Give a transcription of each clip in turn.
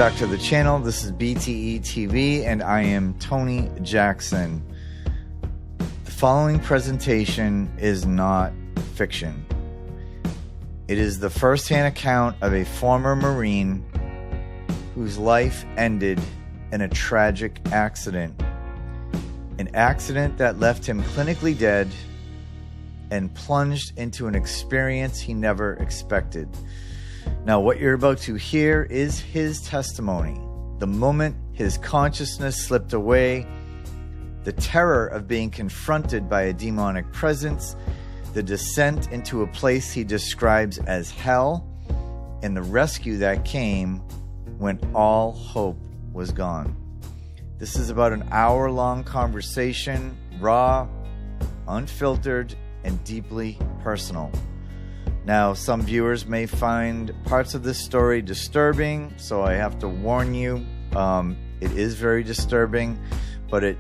back to the channel. This is BTE TV and I am Tony Jackson. The following presentation is not fiction. It is the first-hand account of a former Marine whose life ended in a tragic accident. An accident that left him clinically dead and plunged into an experience he never expected. Now, what you're about to hear is his testimony. The moment his consciousness slipped away, the terror of being confronted by a demonic presence, the descent into a place he describes as hell, and the rescue that came when all hope was gone. This is about an hour-long conversation, raw, unfiltered, and deeply personal. Now, some viewers may find parts of this story disturbing, so I have to warn you, it is very disturbing, but it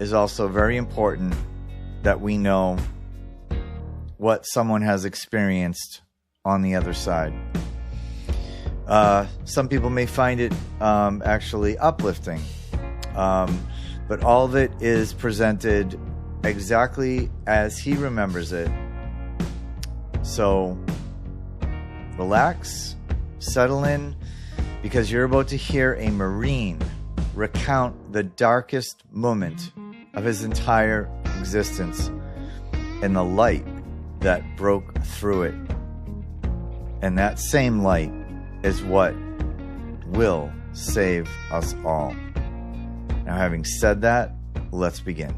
is also very important that we know what someone has experienced on the other side. Some people may find it actually uplifting, but all of it is presented exactly as he remembers it. So relax, settle in, because you're about to hear a Marine recount the darkest moment of his entire existence and the light that broke through it. And that same light is what will save us all. Now, having said that, let's begin.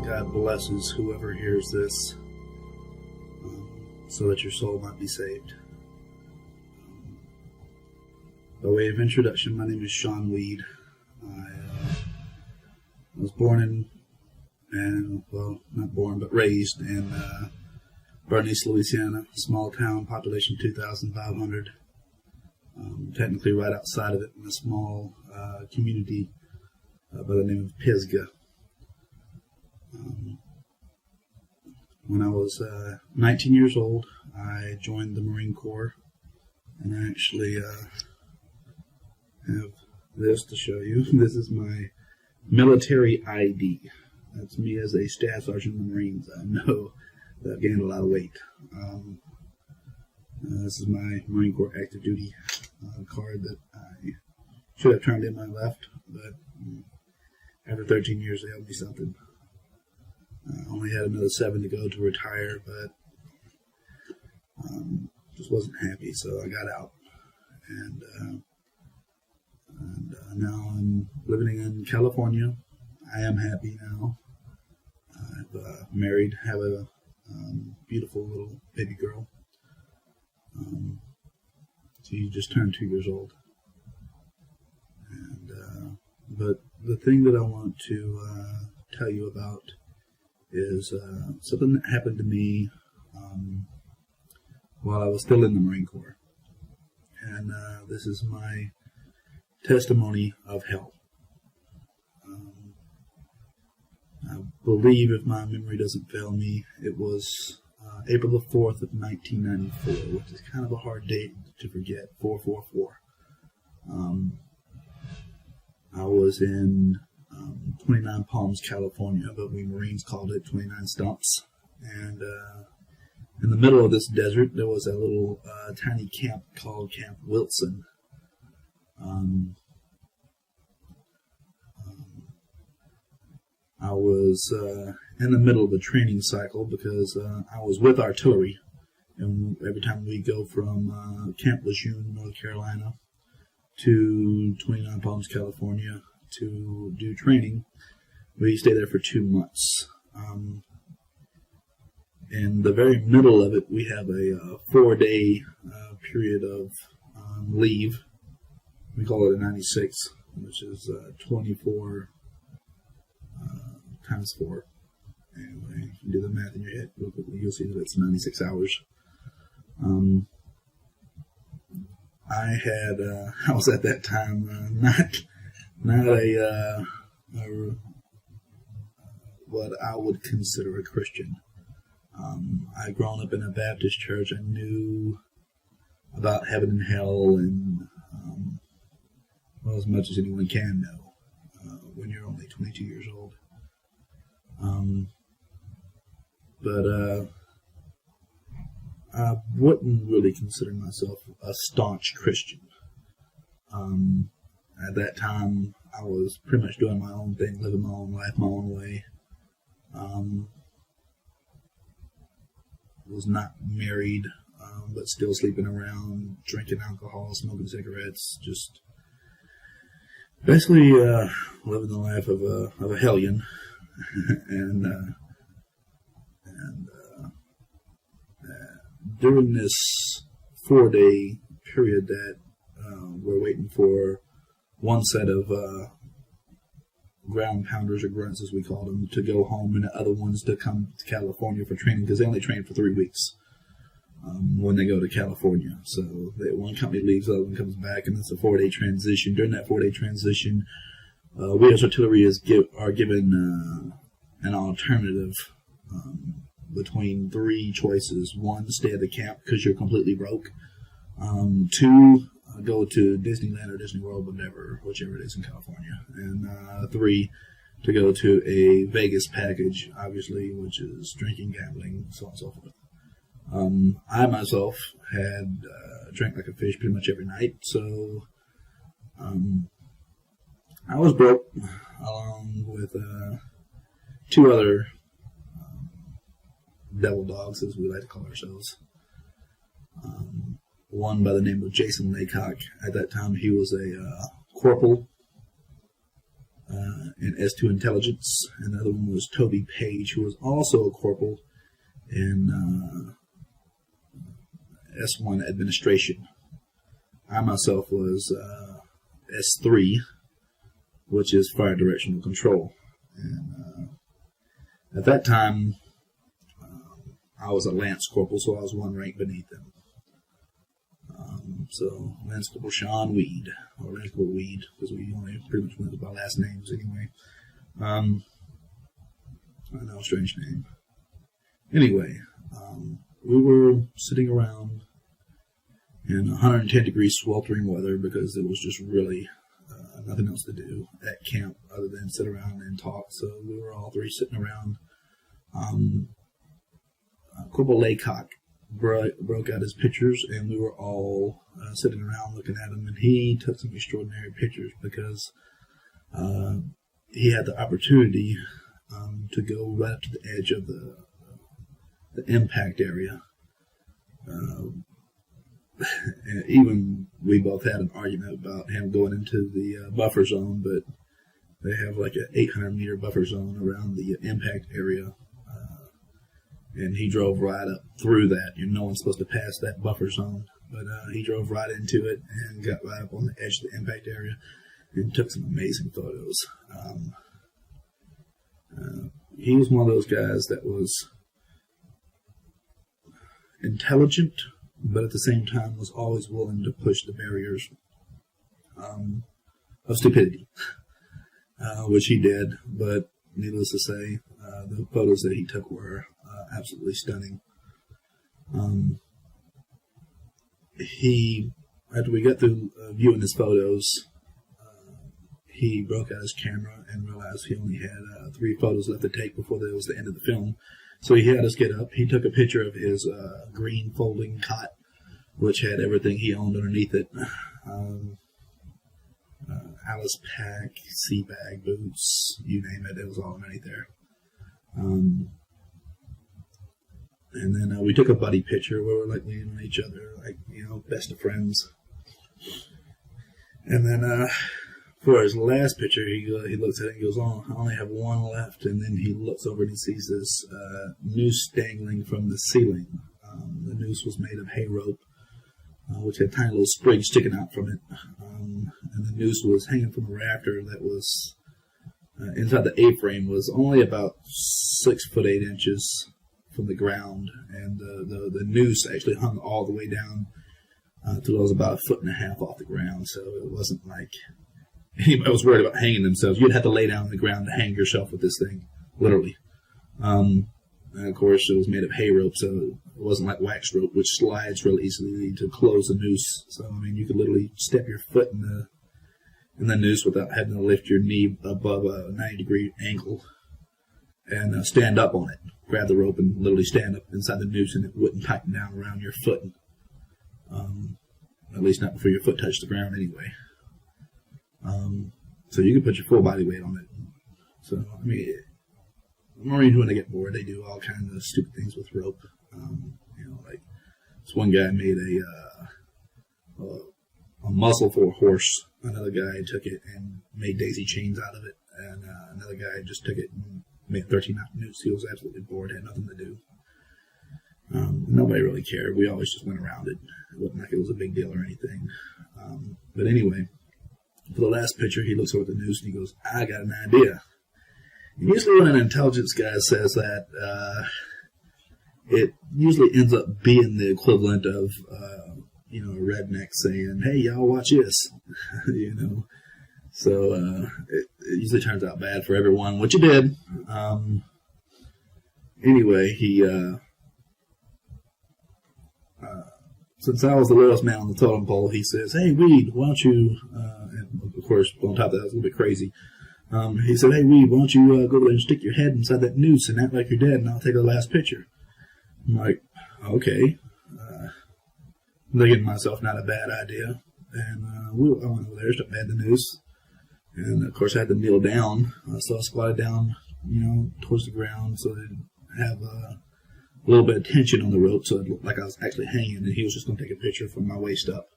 God blesses whoever hears this, so that your soul might be saved. By way of introduction, my name is Shawn Weed. I was born not born, but raised in Bernice, Louisiana, small town, population 2,500. Technically right outside of it in a small community by the name of Pisgah. When I was 19 years old, I joined the Marine Corps, and I actually have this to show you. This is my military ID. That's me as a staff sergeant in the Marines. I know that I've gained a lot of weight. This is my Marine Corps active duty card that I should have turned in my left, but after 13 years they owed me something. I only had another 7 to go to retire, but just wasn't happy, so I got out. And now I'm living in California. I am happy now. I've married, have a beautiful little baby girl. She just turned 2 years old. And but the thing that I want to tell you about is something that happened to me while I was still in the Marine Corps. And this is my testimony of hell. I believe, if my memory doesn't fail me, it was April the 4th of 1994, which is kind of a hard date to forget, 444. I was in 29 Palms, California, but we Marines called it 29 Stumps. And in the middle of this desert, there was a little tiny camp called Camp Wilson. I was in the middle of a training cycle because I was with artillery. And every time we go from Camp Lejeune, North Carolina, to 29 Palms, California, to do training, we stay there for 2 months. In the very middle of it, we have a 4-day period of leave. We call it a 96, which is 24 times 4. Anyway, if you do the math in your head real quickly, you'll see that it's 96 hours. I was at that time not a what I would consider a Christian. I'd grown up in a Baptist church. I knew about heaven and hell, and well, as much as anyone can know when you're only 22 years old. But I wouldn't really consider myself a staunch Christian. At that time, I was pretty much doing my own thing, living my own life, my own way. Was not married, but still sleeping around, drinking alcohol, smoking cigarettes, just basically living the life of a hellion. and during this 4-day period that we're waiting for one set of ground pounders, or grunts as we call them, to go home, and the other ones to come to California for training, because they only train for 3 weeks when they go to California. So one company leaves, the other one comes back, and it's a 4-day transition. During that 4-day transition, we as artillery are given an alternative between 3 choices. 1, stay at the camp because you're completely broke. 2, go to Disneyland or Disney World, whichever it is in California. And 3, to go to a Vegas package, obviously, which is drinking, gambling, so on and so forth. I myself had drank like a fish pretty much every night, so I was broke, along with 2 other devil dogs, as we like to call ourselves. One by the name of Jason Laycock. At that time, he was a corporal in S2 Intelligence, and the other one was Toby Page, who was also a corporal in S1 Administration. I myself was S3, which is Fire Directional Control. And at that time, I was a Lance Corporal, so I was 1 rank beneath them. So Lance Corporal Shawn Weed, or Lance Corporal Weed, because we only pretty much went by last names anyway. I know, strange name. Anyway, we were sitting around in 110 degree sweltering weather because there was just really nothing else to do at camp other than sit around and talk. So we were all 3 sitting around. Corporal Laycock broke out his pictures, and we were all sitting around looking at him, and he took some extraordinary pictures because he had the opportunity to go right up to the edge of the impact area. And even we both had an argument about him going into the buffer zone, but they have like an 800-meter buffer zone around the impact area. And he drove right up through that. No one's supposed to pass that buffer zone. But he drove right into it and got right up on the edge of the impact area and took some amazing photos. He was one of those guys that was intelligent, but at the same time was always willing to push the barriers of stupidity, which he did. But needless to say, the photos that he took were absolutely stunning. After we got through viewing his photos, he broke out his camera and realized he only had 3 photos left to take before it was the end of the film. So he had us get up. He took a picture of his green folding cot, which had everything he owned underneath it. Alice pack, sea bag, boots, you name it, it was all underneath there. And then we took a buddy picture where we're like leaning on each other, like, you know, best of friends. And then for his last picture, he looks at it and goes, "Oh, I only have one left." And then he looks over and he sees this noose dangling from the ceiling. The noose was made of hay rope, which had tiny little sprigs sticking out from it. And the noose was hanging from a rafter that was inside the A-frame, was only about 6 foot 8 inches from the ground, and the noose actually hung all the way down till it was about 1.5 feet off the ground. So it wasn't like anybody was worried about hanging themselves. You'd have to lay down on the ground to hang yourself with this thing, literally. And of course, it was made of hay rope, so it wasn't like wax rope, which slides really easily to close the noose. So I mean, you could literally step your foot in the noose without having to lift your knee above a 90-degree angle and stand up on it. Grab the rope and literally stand up inside the noose, and it wouldn't tighten down around your foot. At least not before your foot touched the ground anyway. So you could put your full body weight on it. So, I mean, Marines, when they get bored, they do all kinds of stupid things with rope. You know, like this one guy made a muzzle for a horse. Another guy took it and made daisy chains out of it. And another guy just took it and made a 13-knot noose. He was absolutely bored, had nothing to do. Nobody really cared. We always just went around it. It wasn't like it was a big deal or anything. But anyway, for the last picture, he looks over the noose and he goes, "I got an idea." And usually when an intelligence guy says that, it usually ends up being the equivalent of, you know, a redneck saying, "Hey, y'all watch this," you know. So it usually turns out bad for everyone, which it did. Anyway, he, since I was the lowest man on the totem pole, he says, "Hey, Weed, why don't you," and of course, on top of that, it was a little bit crazy. He said, "Hey, Weed, why don't you go over there and stick your head inside that noose and act like you're dead, and I'll take the last picture." I'm like, okay. I'm thinking to myself, not a bad idea. And I went over there, stuck my head in the noose. And, of course, I had to kneel down. So I squatted down, you know, towards the ground so I'd have a little bit of tension on the rope so it looked like I was actually hanging. And he was just going to take a picture from my waist up.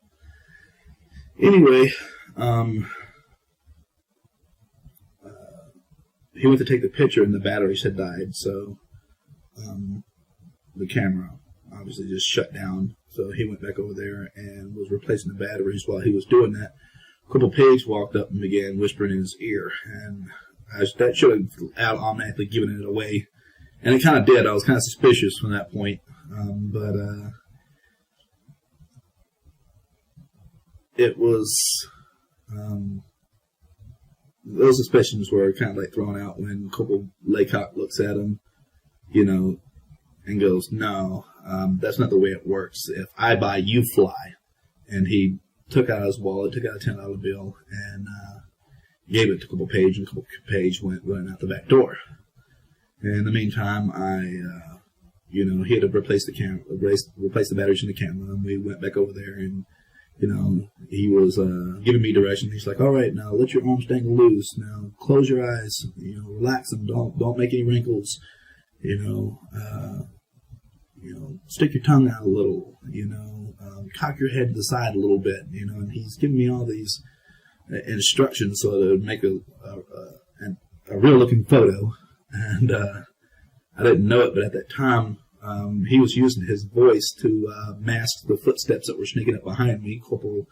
Anyway, he went to take the picture and the batteries had died. So the camera obviously just shut down. So he went back over there and was replacing the batteries. While he was doing that, Cripple Page walked up and began whispering in his ear. And that should have automatically given it away. And it kind of did. I was kind of suspicious from that point. But it was... those suspicions were kind of like thrown out when Corporal Laycock looks at him, you know, and goes, "No, that's not the way it works. If I buy, you fly." And he took out his wallet, took out a $10 bill, and gave it to Corporal Page, and Corporal Page went running out the back door. And in the meantime, you know, he had to replace the batteries in the camera, and we went back over there, and you know, he was giving me direction. He's like, "All right, now let your arms dangle loose. Now close your eyes. You know, relax them. Don't make any wrinkles. You know, stick your tongue out a little. You know, cock your head to the side a little bit. You know." And he's giving me all these instructions so that it would make a real looking photo. And I didn't know it, but at that time, he was using his voice to mask the footsteps that were sneaking up behind me. Corporal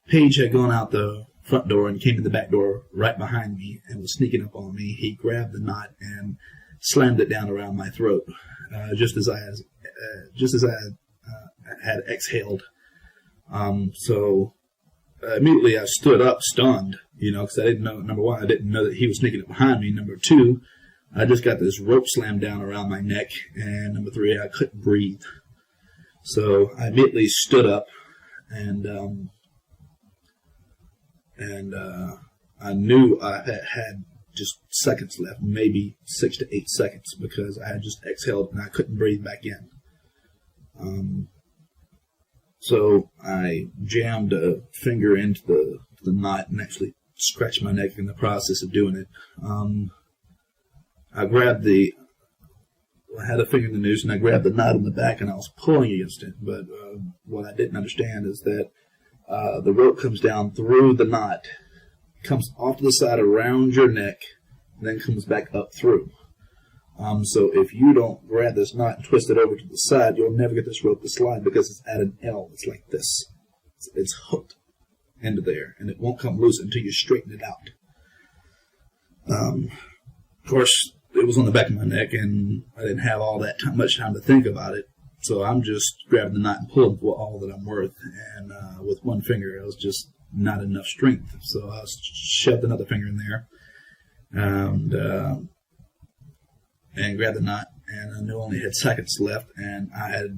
Page had gone out the front door and came to the back door right behind me and was sneaking up on me. He grabbed the knot and slammed it down around my throat, just as I had exhaled. So immediately I stood up, stunned, you know, because I didn't know. Number one, I didn't know that he was sneaking up behind me. Number two, I just got this rope slammed down around my neck, and number three, I couldn't breathe. So I immediately stood up, and I knew I had just seconds left, maybe 6 to 8 seconds, because I had just exhaled and I couldn't breathe back in. So I jammed a finger into the the knot and actually scratched my neck in the process of doing it. I had a finger in the noose, and I grabbed the knot in the back, and I was pulling against it. But what I didn't understand is that the rope comes down through the knot, comes off to the side around your neck, and then comes back up through. So if you don't grab this knot and twist it over to the side, you'll never get this rope to slide because it's at an L. It's like this. It's hooked into there, and it won't come loose until you straighten it out. Of course, it was on the back of my neck, and I didn't have all that much time to think about it. So I'm just grabbing the knot and pulling for all that I'm worth. And with one finger, it was just not enough strength. So I shoved another finger in there and grabbed the knot. And I knew I only had seconds left. And I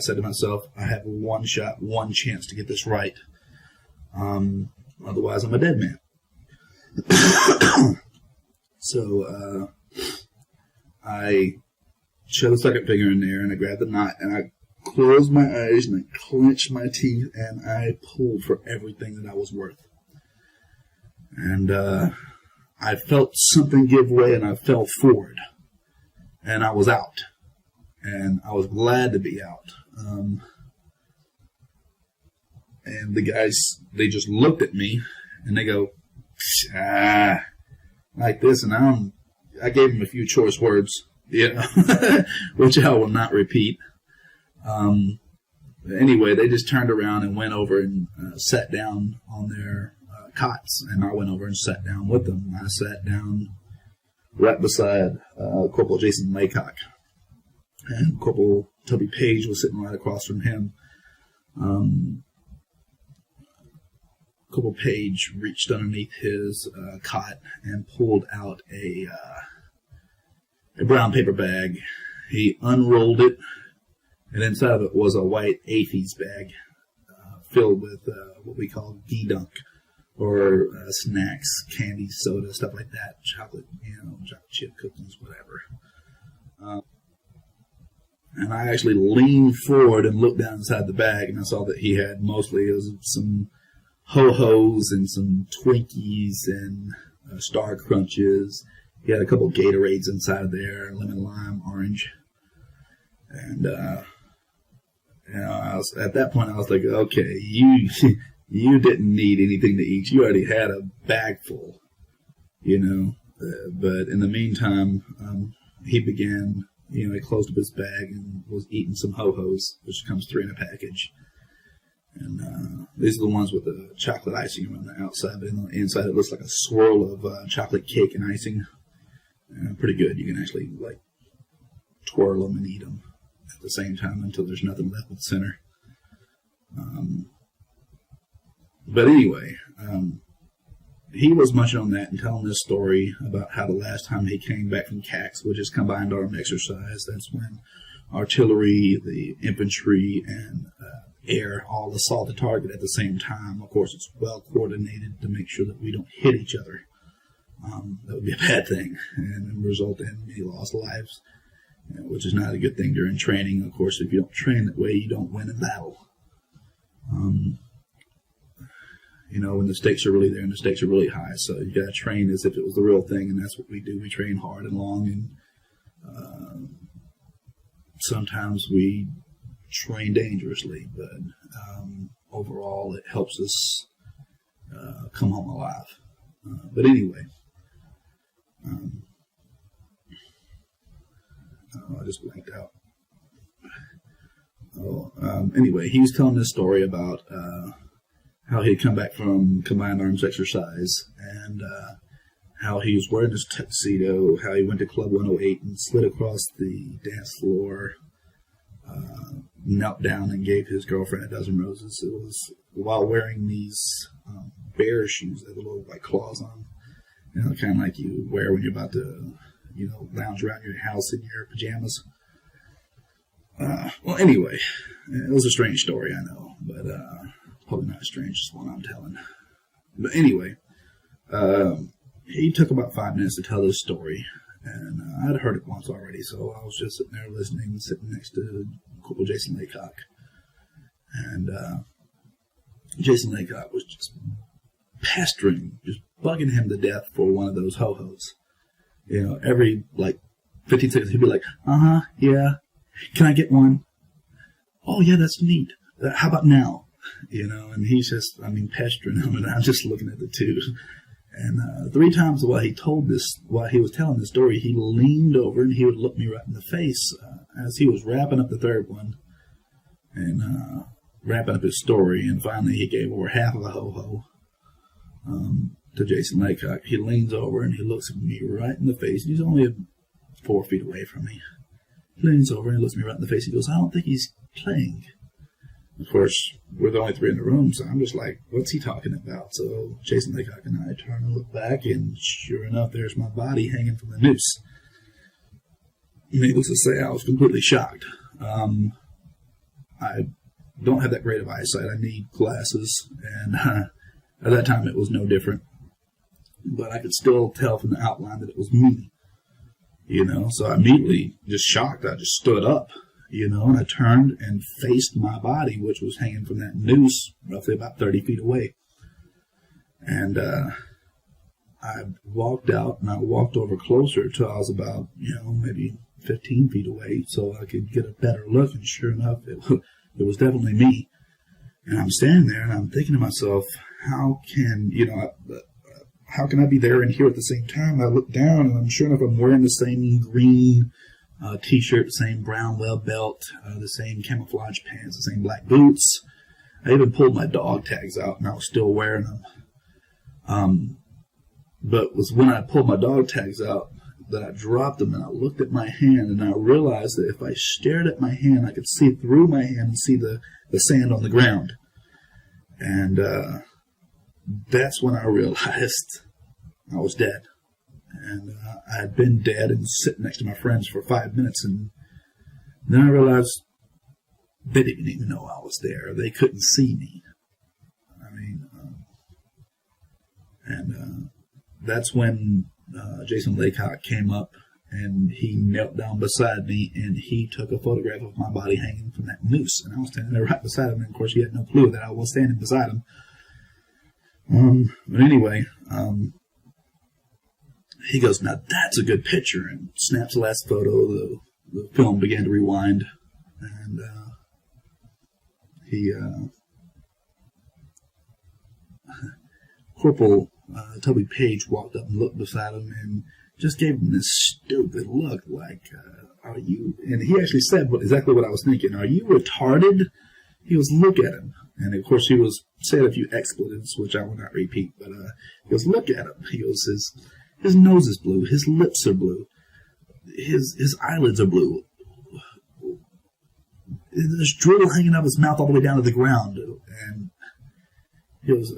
said to myself, I have one shot, one chance to get this right. Otherwise, I'm a dead man. So I shoved the second finger in there, and I grabbed the knot, and I closed my eyes, and I clenched my teeth, and I pulled for everything that I was worth. And I felt something give way, and I fell forward, and I was out. And I was glad to be out. And the guys, they just looked at me, and they go, like this, and I gave them a few choice words, which I will not repeat. Anyway, they just turned around and went over and sat down on their cots, and I went over and sat down with them. I sat down right beside Corporal Jason Laycock, and Corporal Toby Page was sitting right across from him. Corporal Page reached underneath his cot and pulled out a brown paper bag. He unrolled it, and inside of it was a white AFES bag filled with what we call D-Dunk, or snacks, candy, soda, stuff like that, chocolate, chocolate chip cookies, whatever. And I actually leaned forward and looked down inside the bag, and I saw that he had mostly some Ho-Hos and some Twinkies and Star Crunches. He had a couple of Gatorades inside of there, lemon, lime, orange. And at that point I was like, okay, you didn't need anything to eat. You already had a bag full, but in the meantime, he began, he closed up his bag and was eating some Ho-Hos, which comes 3 in a package. And these are the ones with the chocolate icing around the outside, but on the inside it looks like a swirl of chocolate cake and icing. Pretty good. You can actually twirl them and eat them at the same time until there's nothing left with the center. But anyway, he was munching on that and telling this story about how the last time he came back from CAX, which is Combined Armed Exercise, that's when artillery, the infantry, and air all assault the target at the same time. Of course, it's well coordinated to make sure that we don't hit each other. That would be a bad thing and result in many lost lives, which is not a good thing during training. Of course, if you don't train that way, you don't win in battle. When the stakes are really there and the stakes are really high, so you got to train as if it was the real thing, and that's what we do. We train hard and long, and sometimes we train dangerously, but overall it helps us come home alive. But anyway, I just blanked out. Anyway, he was telling this story about how he had come back from Combined Arms Exercise, and how he was wearing his tuxedo, how he went to Club 108 and slid across the dance floor, knelt down and gave his girlfriend a dozen roses. It was while wearing these bear shoes that have little white claws on, kind of like you wear when you're about to, lounge around your house in your pajamas. Well, anyway, it was a strange story, I know, but probably not as strange as the one I'm telling. But anyway, he took about 5 minutes to tell this story, and I'd heard it once already, so I was just sitting there listening, sitting next to Corporal Jason Laycock. And Jason Laycock was just pestering, just bugging him to death for one of those ho-hos. You know, every, 15 seconds, he'd be like, yeah, can I get one? Oh, yeah, that's neat. How about now? You know, and he's just, pestering him, and I'm just looking at the two. And 3 times while he was telling this story, he leaned over and he would look me right in the face as he was wrapping up the third one and wrapping up his story. And finally, he gave over half of a ho-ho to Jason Laycock. He leans over and he looks at me right in the face. He's only 4 feet away from me. He leans over and he looks me right in the face. He goes, I don't think he's playing. Of course, we're the only 3 in the room, so I'm just like, what's he talking about? So Jason Laycock and I turn and look back, and sure enough, there's my body hanging from the noose. Needless to say, I was completely shocked. I don't have that great of eyesight. I need glasses, and at that time it was no different. But I could still tell from the outline that it was me, you know. So I immediately, just shocked, I just stood up. You know, and I turned and faced my body, which was hanging from that noose roughly about 30 feet away. And I walked out, and I walked over closer till I was about, maybe 15 feet away so I could get a better look. And sure enough, it was definitely me. And I'm standing there, and I'm thinking to myself, how can I be there and here at the same time? I look down, and I'm sure enough, I'm wearing the same green T-shirt, the same brown weld belt, the same camouflage pants, the same black boots. I even pulled my dog tags out, and I was still wearing them. But it was when I pulled my dog tags out that I dropped them, and I looked at my hand, and I realized that if I stared at my hand, I could see through my hand and see the sand on the ground. And that's when I realized I was dead. And I had been dead and sitting next to my friends for 5 minutes, and then I realized they didn't even know I was there. They couldn't see me. That's when Jason Laycock came up, and he knelt down beside me, and he took a photograph of my body hanging from that noose. And I was standing there right beside him, and of course he had no clue that I was standing beside him. But anyway, he goes, now that's a good picture, and snaps the last photo. The film began to rewind, and Corporal Toby Page walked up and looked beside him and just gave him this stupid look like, are you, and he actually said exactly what I was thinking, are you retarded? He goes, look at him. And of course he said a few expletives, which I will not repeat, but he goes, look at him. He goes, his nose is blue. His lips are blue. His eyelids are blue. There's drool hanging out of his mouth all the way down to the ground. And he goes,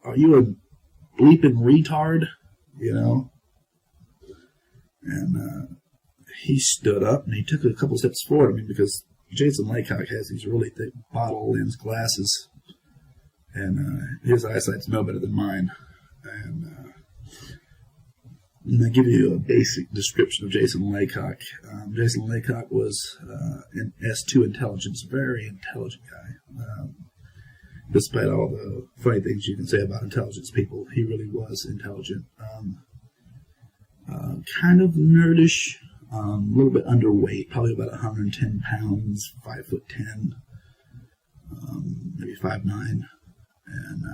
are you a bleeping retard? You know? And he stood up and he took a couple steps forward. because Jason Laycock has these really thick bottle lens glasses. And his eyesight's no better than mine. And I give you a basic description of Jason Laycock. Jason Laycock was an S2 intelligence, very intelligent guy. Despite all the funny things you can say about intelligence people, he really was intelligent. Kind of nerdish, a little bit underweight, probably about 110 pounds, 5'10", maybe 5'9", and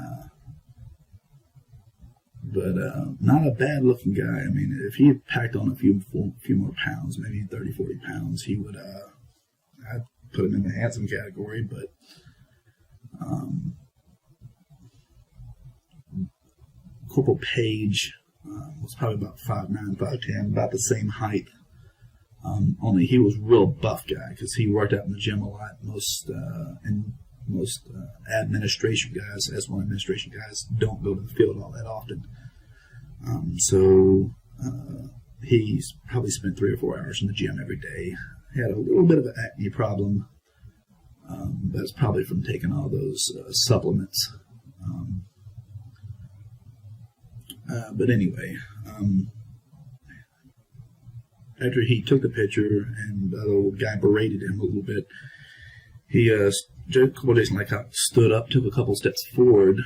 but not a bad-looking guy. If he had packed on a few more pounds, maybe 30, 40 pounds, he would, I'd put him in the handsome category, but Corporal Page was probably about 5'9", 5'10", about the same height, only he was a real buff guy, because he worked out in the gym a lot. Most administration guys, S1 administration guys, don't go to the field all that often. So he's probably spent 3 or 4 hours in the gym every day. He had a little bit of an acne problem. That's probably from taking all those supplements. But anyway, after he took the picture and the little guy berated him a little bit, Jason Laycock stood up, took a couple steps forward,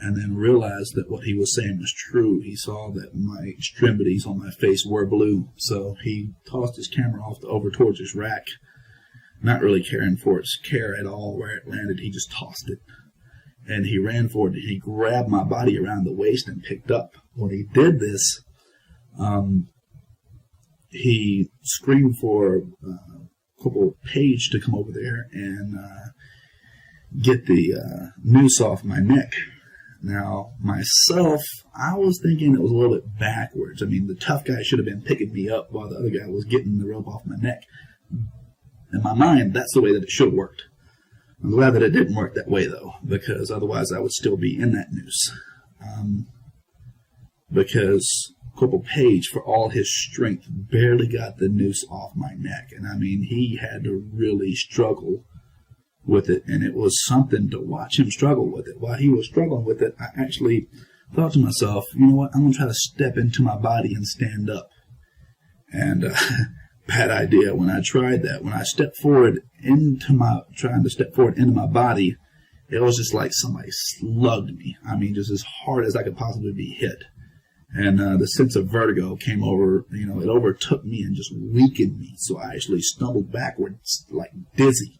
and then realized that what he was saying was true. He saw that my extremities on my face were blue, so he tossed his camera off over towards his rack, not really caring for its care at all where it landed. He just tossed it, and he ran for it. He grabbed my body around the waist and picked up. When he did this, he screamed for Corporal Page to come over there and get the noose off my neck. Now, myself, I was thinking it was a little bit backwards. I mean, the tough guy should have been picking me up while the other guy was getting the rope off my neck. In my mind, that's the way that it should have worked. I'm glad that it didn't work that way, though, because otherwise I would still be in that noose. Because Corporal Page, for all his strength, barely got the noose off my neck. And I mean, he had to really struggle with it, and it was something to watch him struggle with it. While he was struggling with it, I actually thought to myself, you know what, I'm going to try to step into my body and stand up. And bad idea. When I tried that, when I stepped forward trying to step forward into my body, it was just like somebody slugged me. I mean, just as hard as I could possibly be hit. And the sense of vertigo came over, it overtook me and just weakened me. So I actually stumbled backwards like dizzy.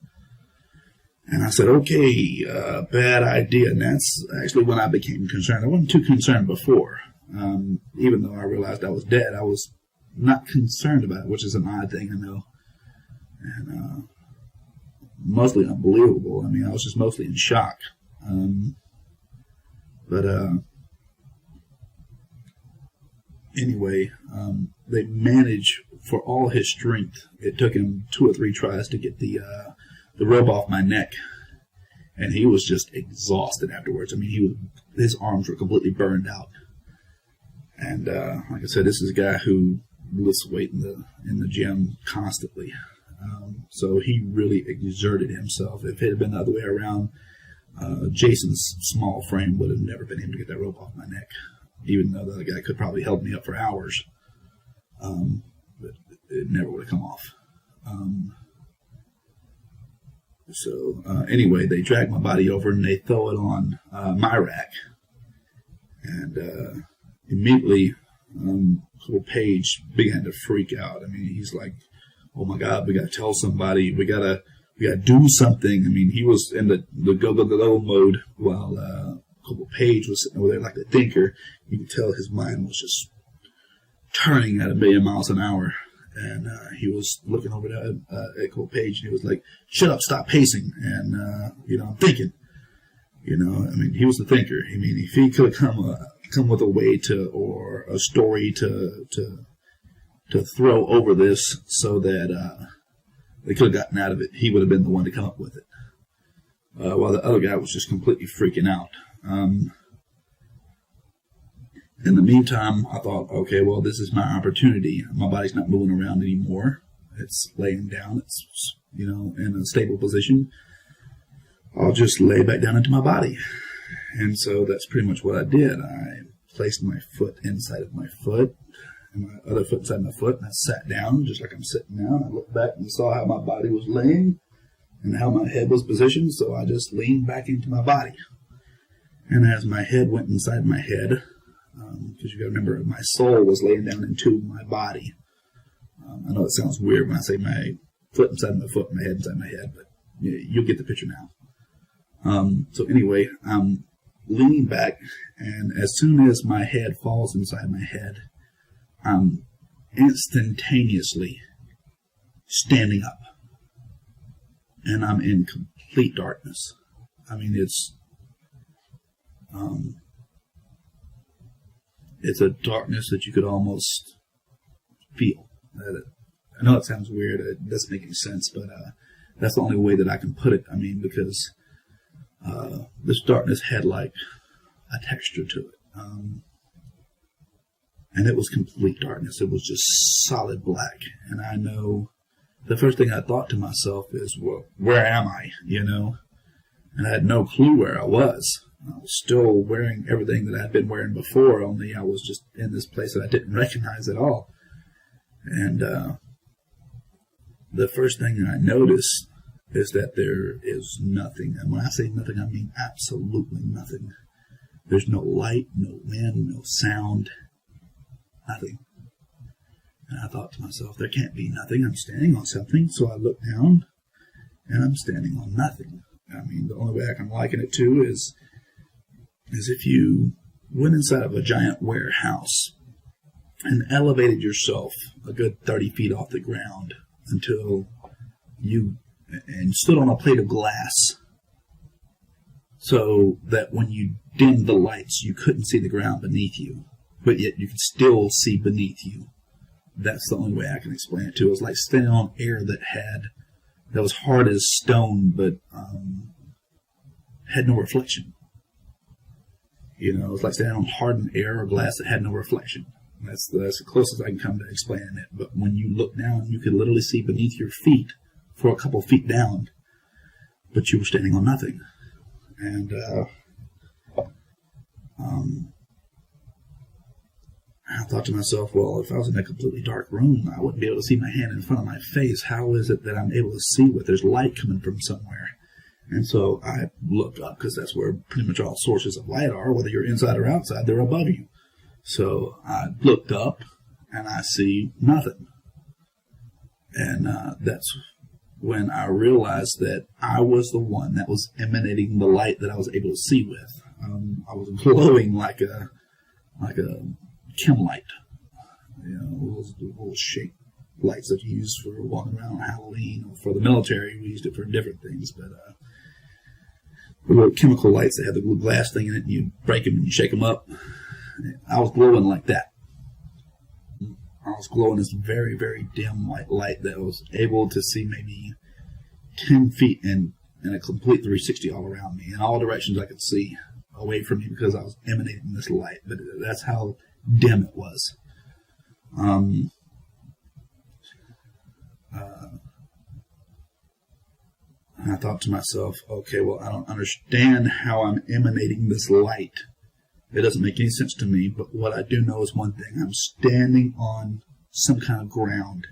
And I said, okay, bad idea. And that's actually when I became concerned. I wasn't too concerned before. Even though I realized I was dead, I was not concerned about it, which is an odd thing, I know. And mostly unbelievable. I mean, I was just mostly in shock. Anyway, they managed, for all his strength, it took him 2 or 3 tries to get the rope off my neck, and he was just exhausted afterwards. I mean, his arms were completely burned out. And like I said, this is a guy who lifts weight in the gym constantly. So he really exerted himself. If it had been the other way around, Jason's small frame would have never been able to get that rope off my neck, even though the other guy could probably held me up for hours. But it never would have come off. Anyway, they drag my body over and they throw it on my rack. And immediately, Corporal Page began to freak out. I mean, he's like, oh my God, we got to tell somebody. We got to do something. I mean, he was in the go mode while Corporal Page was sitting over there like a thinker. You could tell his mind was just turning at 1,000,000 miles an hour. And he was looking over at Corporal Page, and he was like, shut up, stop pacing. And, I'm thinking. I mean, he was the thinker. I mean, if he could come with a way or a story to throw over this so that they could have gotten out of it, he would have been the one to come up with it. While the other guy was just completely freaking out. In the meantime, I thought, okay, well, this is my opportunity. My body's not moving around anymore. It's laying down. It's, in a stable position. I'll just lay back down into my body. And so that's pretty much what I did. I placed my foot inside of my foot and my other foot inside my foot, and I sat down just like I'm sitting now. And I looked back and saw how my body was laying and how my head was positioned, so I just leaned back into my body. And as my head went inside my head, because you got to remember, my soul was laying down into my body. I know it sounds weird when I say my foot inside my foot, my head inside my head, but you'll get the picture now. So anyway, I'm leaning back, and as soon as my head falls inside my head, I'm instantaneously standing up, and I'm in complete darkness. I mean, it's a darkness that you could almost feel. I know it sounds weird. It doesn't make any sense, but that's the only way that I can put it. I mean, because this darkness had like a texture to it. And it was complete darkness. It was just solid black. And I know the first thing I thought to myself is, well, where am I? And I had no clue where I was. I was still wearing everything that I'd been wearing before, only I was just in this place that I didn't recognize at all. And the first thing I noticed is that there is nothing. And when I say nothing, I mean absolutely nothing. There's no light, no wind, no sound, nothing. And I thought to myself, there can't be nothing. I'm standing on something. So I looked down, and I'm standing on nothing. I mean, the only way I can liken it to is if you went inside of a giant warehouse and elevated yourself a good 30 feet off the ground until you stood on a plate of glass, so that when you dimmed the lights, you couldn't see the ground beneath you, but yet you could still see beneath you. That's the only way I can explain it to. It was like standing on air that was hard as stone, but had no reflection. You know, it was like standing on hardened air or glass that had no reflection. That's the closest I can come to explaining it. But when you look down, you could literally see beneath your feet for a couple feet down, but you were standing on nothing. And I thought to myself, well, if I was in a completely dark room, I wouldn't be able to see my hand in front of my face. How is it that I'm able to see what there's light coming from somewhere? And so I looked up, because that's where pretty much all sources of light are, whether you're inside or outside, they're above you. So I looked up, and I see nothing. And that's when I realized that I was the one that was emanating the light that I was able to see with. I was glowing like a chem light, you know, those little shaped lights that you use for walking around on Halloween, or for the military. We used it for different things, but the little chemical lights that have the little glass thing in it, and you break them and you shake them up. I was glowing like that. I was glowing this very, very dim white light that I was able to see maybe 10 feet in a complete 360 all around me, in all directions I could see away from me, because I was emanating this light. But that's how dim it was. I thought to myself, okay, well, I don't understand how I'm emanating this light. It doesn't make any sense to me, but what I do know is one thing. I'm standing on some kind of ground.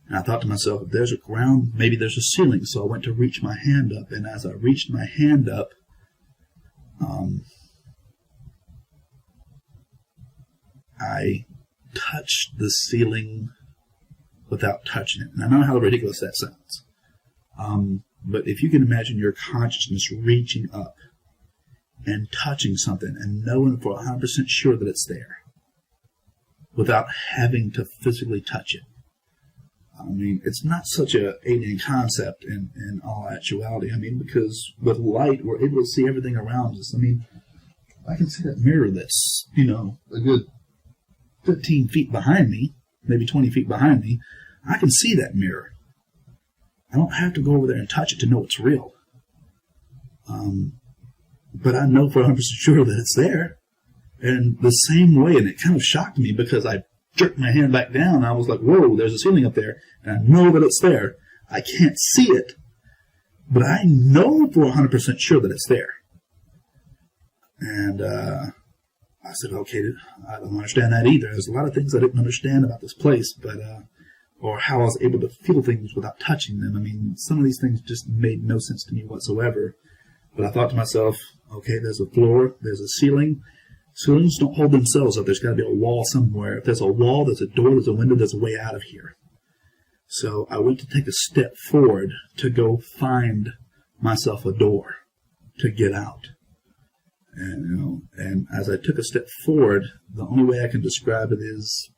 And I thought to myself, if there's a ground, maybe there's a ceiling. So I went to reach my hand up, and as I reached my hand up, I touched the ceiling without touching it. And I know how ridiculous that sounds. But if you can imagine your consciousness reaching up and touching something and knowing for 100% sure that it's there without having to physically touch it. I mean, it's not such an alien concept in all actuality. I mean, because with light, we're able to see everything around us. I mean, I can see that mirror that's, you know, a good 15 feet behind me, maybe 20 feet behind me. I can see that mirror. I don't have to go over there and touch it to know it's real. But I know for 100% sure that it's there. And the same way, and it kind of shocked me because I jerked my hand back down. I was like, whoa, there's a ceiling up there. And I know that it's there. I can't see it, but I know for 100% sure that it's there. And I said, okay, I don't understand that either. There's a lot of things I didn't understand about this place, but or how I was able to feel things without touching them. I mean, some of these things just made no sense to me whatsoever. But I thought to myself, okay, there's a floor, there's a ceiling. Ceilings don't hold themselves up. There's got to be a wall somewhere. If there's a wall, there's a door, there's a window, there's a way out of here. So I went to take a step forward to go find myself a door to get out. And as I took a step forward, the only way I can describe it is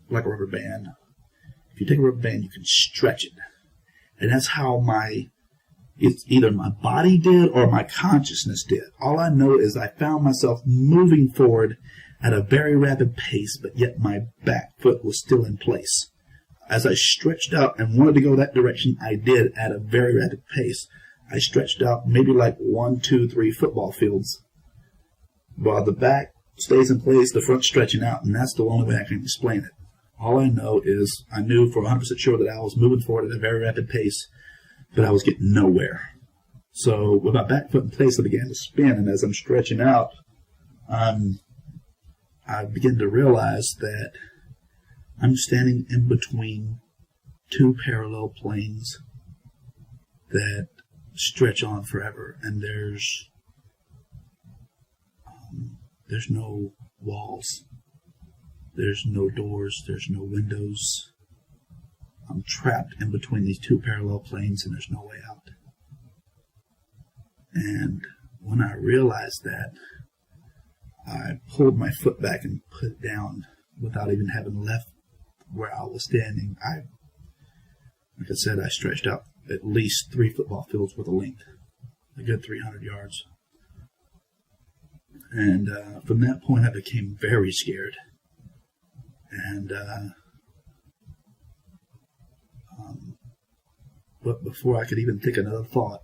like a rubber band. If you take a rubber band, you can stretch it. And that's how it's either my body did or my consciousness did. All I know is I found myself moving forward at a very rapid pace, but yet my back foot was still in place. As I stretched out and wanted to go that direction, I did at a very rapid pace. I stretched out maybe like 1, 2, 3 football fields. While the back stays in place, the front stretching out, and that's the only way I can explain it. All I know is I knew for 100% sure that I was moving forward at a very rapid pace, but I was getting nowhere. So with my back foot in place, I began to spin, and as I'm stretching out, I began to realize that I'm standing in between 2 parallel planes that stretch on forever, and there's There's no walls. There's no doors. There's no windows. I'm trapped in between these two parallel planes, and there's no way out. And when I realized that, I pulled my foot back and put it down without even having left where I was standing. Like I said, I stretched out at least 3 football fields worth of length, a good 300 yards. And from that point, I became very scared. And but before I could even think another thought,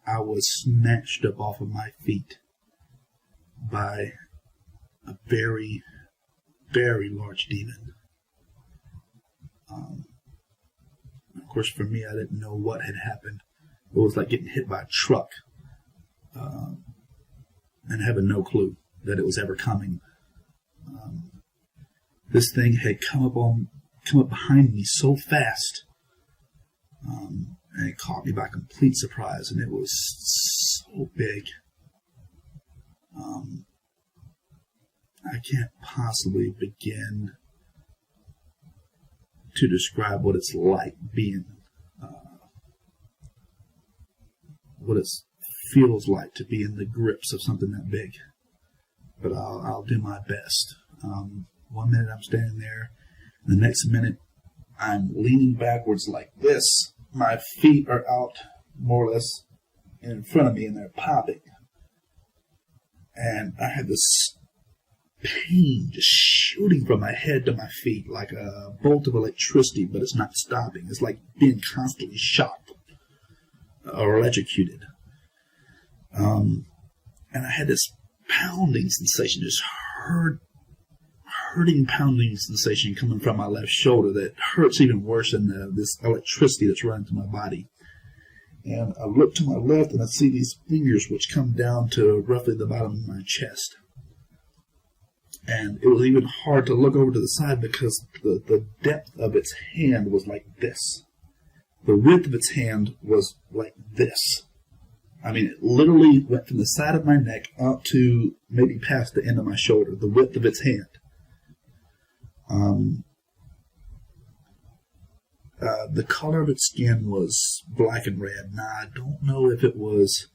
I was snatched up off of my feet by a very, very large demon. Of course, for me, I didn't know what had happened. It was like getting hit by a truck and having no clue that it was ever coming. This thing had come up behind me so fast, and it caught me by complete surprise, and it was so big. I can't possibly begin to describe what it's like being, what it feels like to be in the grips of something that big. But I'll do my best. 1 minute I'm standing there, and the next minute I'm leaning backwards like this. My feet are out more or less in front of me, and they're popping. And I had this pain just shooting from my head to my feet like a bolt of electricity, but it's not stopping. It's like being constantly shocked or electrocuted. And I had this pounding sensation, just hurting pounding sensation coming from my left shoulder that hurts even worse than this electricity that's running through my body. And I look to my left and I see these fingers which come down to roughly the bottom of my chest. And it was even hard to look over to the side because the depth of its hand was like this. The width of its hand was like this. I mean, it literally went from the side of my neck up to maybe past the end of my shoulder, the width of its hand. The color of its skin was black and red. Now, I don't know if it was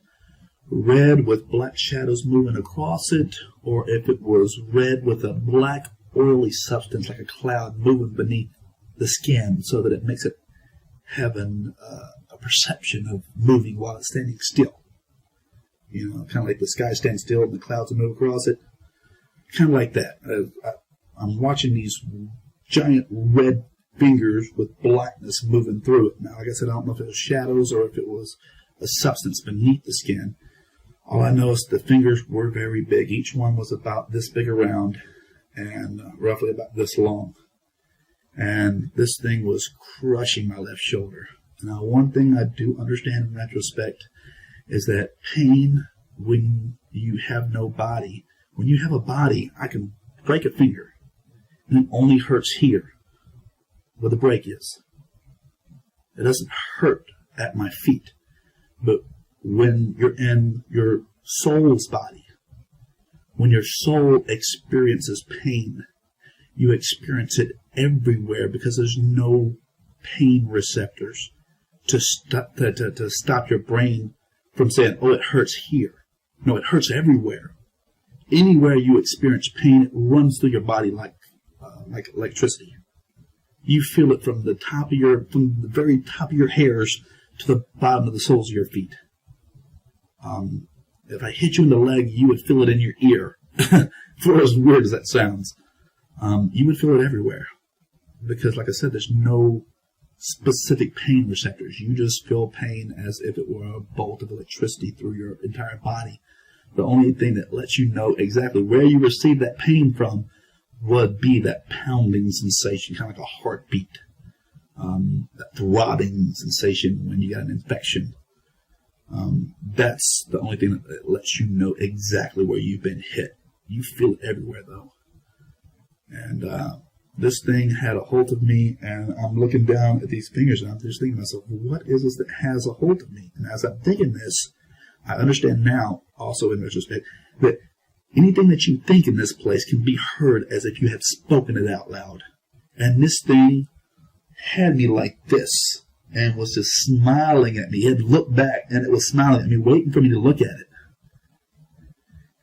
red with black shadows moving across it, or if it was red with a black oily substance like a cloud moving beneath the skin so that it makes it have a perception of moving while it's standing still. You know, kind of like the sky stands still and the clouds will move across it. Kind of like that. I'm watching these giant red fingers with blackness moving through it. Now, like I said, I don't know if it was shadows or if it was a substance beneath the skin. All I know is the fingers were very big. Each one was about this big around and roughly about this long. And this thing was crushing my left shoulder. Now, one thing I do understand in retrospect is that pain when you have no body. When you have a body, I can break a finger, and it only hurts here where the break is. It doesn't hurt at my feet. But when you're in your soul's body, when your soul experiences pain, you experience it everywhere because there's no pain receptors to stop your brain from saying, oh, it hurts here. No, it hurts everywhere. Anywhere you experience pain, it runs through your body like electricity. You feel it from the very top of your hairs to the bottom of the soles of your feet. If I hit you in the leg, you would feel it in your ear. For as weird as that sounds, you would feel it everywhere. Because, like I said, there's no specific pain receptors. You just feel pain as if it were a bolt of electricity through your entire body. The only thing that lets you know exactly where you received that pain from would be that pounding sensation, kind of like a heartbeat. That throbbing sensation when you got an infection. That's the only thing that lets you know exactly where you've been hit. You feel it everywhere, though. And this thing had a hold of me, and I'm looking down at these fingers, and I'm just thinking to myself, what is this that has a hold of me? And as I'm thinking this, I understand now, also in retrospect, that anything that you think in this place can be heard as if you had spoken it out loud. And this thing had me like this and was just smiling at me. It looked back and it was smiling at me, waiting for me to look at it.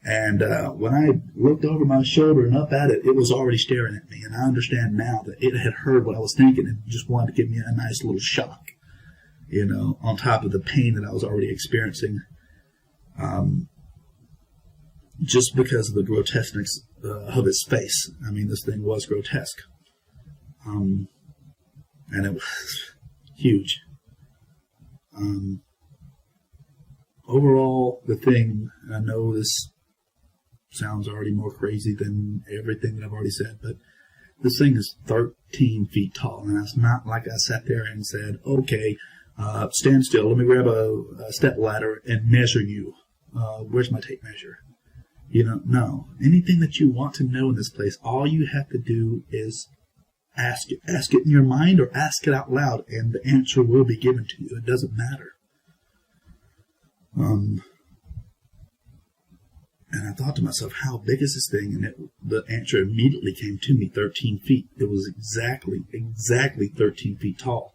And when I looked over my shoulder and up at it, it was already staring at me. And I understand now that it had heard what I was thinking and just wanted to give me a nice little shock, you know, on top of the pain that I was already experiencing. Just because of the grotesqueness of its face. I mean, this thing was grotesque. And it was huge. Overall, the thing, I know this sounds already more crazy than everything that I've already said, but this thing is 13 feet tall, and it's not like I sat there and said, okay, stand still, let me grab a step ladder and measure you. Where's my tape measure? You know, no. Anything that you want to know in this place, all you have to do is ask it. Ask it in your mind or ask it out loud, and the answer will be given to you. It doesn't matter. And I thought to myself, how big is this thing? And the answer immediately came to me, 13 feet. It was exactly 13 feet tall.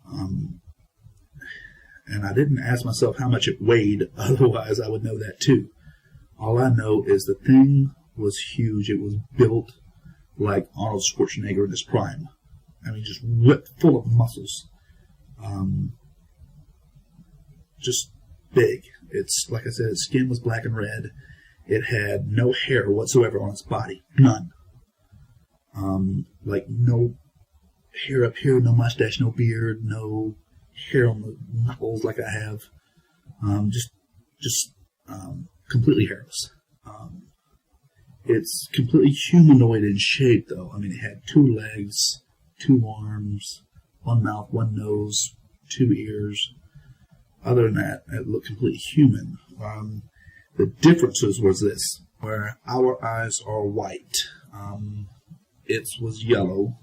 And I didn't ask myself how much it weighed, otherwise I would know that too. All I know is the thing was huge. It was built like Arnold Schwarzenegger in his prime. I mean, just ripped full of muscles. Just big. It's, like I said, its skin was black and red. It had no hair whatsoever on its body. None. Like no hair up here, no mustache, no beard, no hair on the knuckles like I have. Just completely hairless. It's completely humanoid in shape, though. I mean, it had 2 legs, 2 arms, 1 mouth, 1 nose, 2 ears. Other than that, it looked completely human. The differences was this, where our eyes are white. Its was yellow,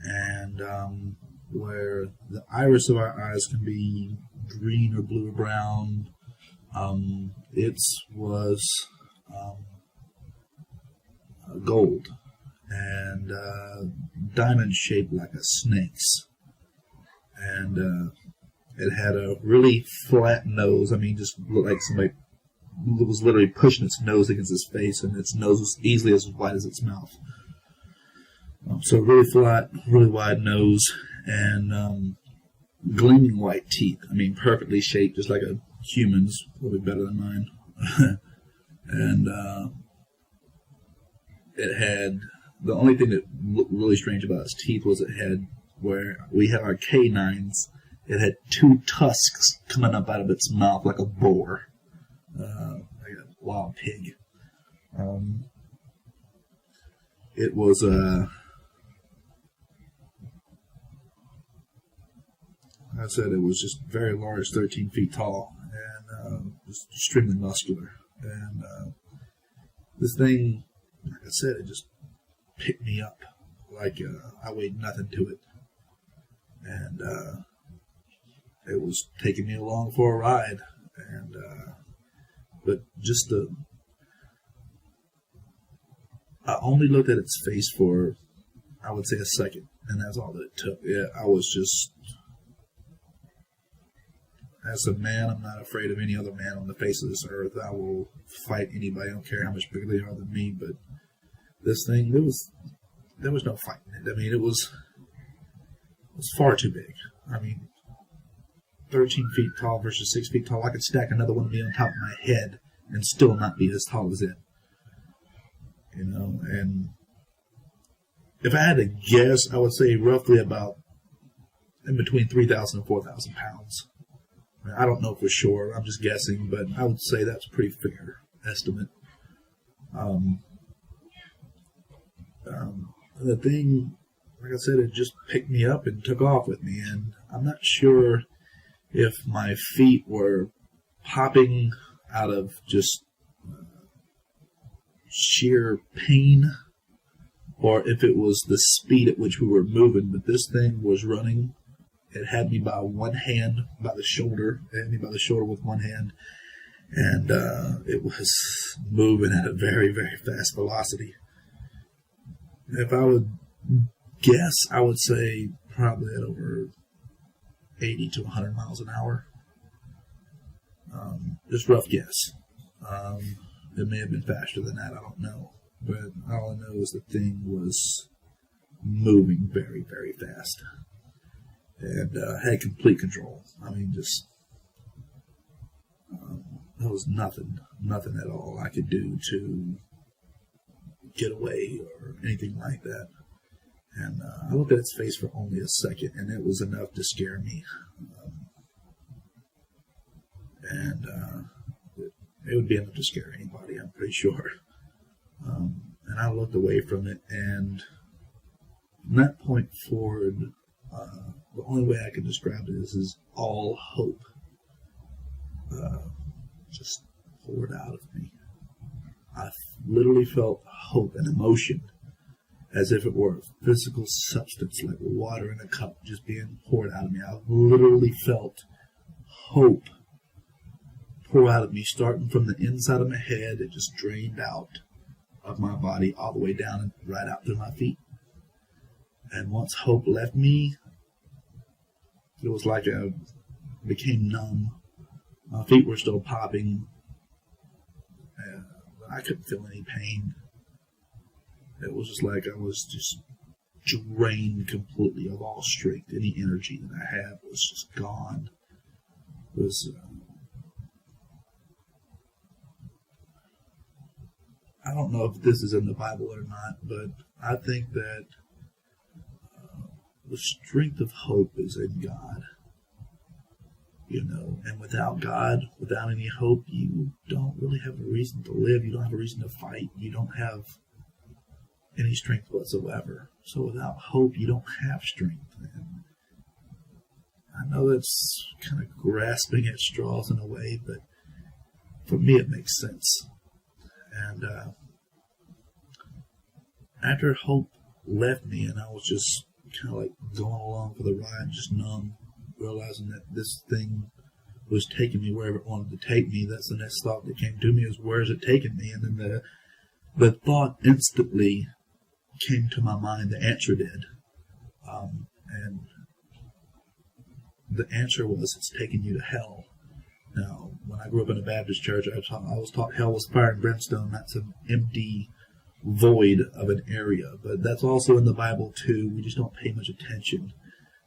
and where the iris of our eyes can be green or blue or brown, its was gold and diamond shaped like a snake's, and it had a really flat nose. I mean, just looked like somebody was literally pushing its nose against its face, and its nose was easily as wide as its mouth. So really flat, really wide nose, and gleaming white teeth. I mean, perfectly shaped, just like a human's, probably better than mine. And it had, the only thing that looked really strange about its teeth was it had, where we have our canines, it had 2 tusks coming up out of its mouth like a boar, like a wild pig. It was I said it was just very large, 13 feet tall, and just extremely muscular. And this thing, like I said, it just picked me up like I weighed nothing to it. And it was taking me along for a ride, and but just I only looked at its face for, I would say, a second, and that's all that it took. Yeah, I was just, as a man, I'm not afraid of any other man on the face of this earth. I will fight anybody. I don't care how much bigger they are than me. But this thing, there was no fighting it. I mean, it was far too big. I mean, 13 feet tall versus 6 feet tall. I could stack another one of me on top of my head and still not be as tall as it. You know, and if I had to guess, I would say roughly about in between 3,000 and 4,000 pounds. I don't know for sure. I'm just guessing, but I would say that's a pretty fair estimate. The thing, like I said, it just picked me up and took off with me, and I'm not sure if my feet were popping out of just sheer pain, or if it was the speed at which we were moving, but this thing was running. It had me by one hand, by the shoulder. It had me by the shoulder with one hand, And it was moving at a very, very fast velocity. If I would guess, I would say probably at over 80 to 100 miles an hour. Just rough guess. It may have been faster than that, I don't know. But all I know is the thing was moving very, very fast. And had complete control. I mean, just there was nothing at all I could do to get away or anything like that. And I looked at its face for only a second, and it was enough to scare me. It would be enough to scare anybody, I'm pretty sure. And I looked away from it, and from that point forward, the only way I can describe it is all hope just poured out of me. I literally felt hope and emotion as if it were a physical substance, like water in a cup just being poured out of me. I literally felt hope pour out of me, starting from the inside of my head. It just drained out of my body all the way down and right out through my feet. And once hope left me, it was like I became numb. My feet were still popping, but I couldn't feel any pain. It was just like I was just drained completely of all strength. Any energy that I had was just gone. It was, I don't know if this is in the Bible or not, but I think that the strength of hope is in God. You know, and without God, without any hope, you don't really have a reason to live. You don't have a reason to fight. You don't have any strength whatsoever. So without hope, you don't have strength. And I know that's kind of grasping at straws in a way, but for me it makes sense. And after hope left me and I was just kind of like going along for the ride, just numb, realizing that this thing was taking me wherever it wanted to take me, that's the next thought that came to me, is where is it taking me? And then the thought instantly came to my mind, the answer did. And the answer was, it's taking you to hell. Now, when I grew up in a Baptist church, I was taught hell was fire and brimstone. That's an empty void of an area. But that's also in the Bible, too. We just don't pay much attention.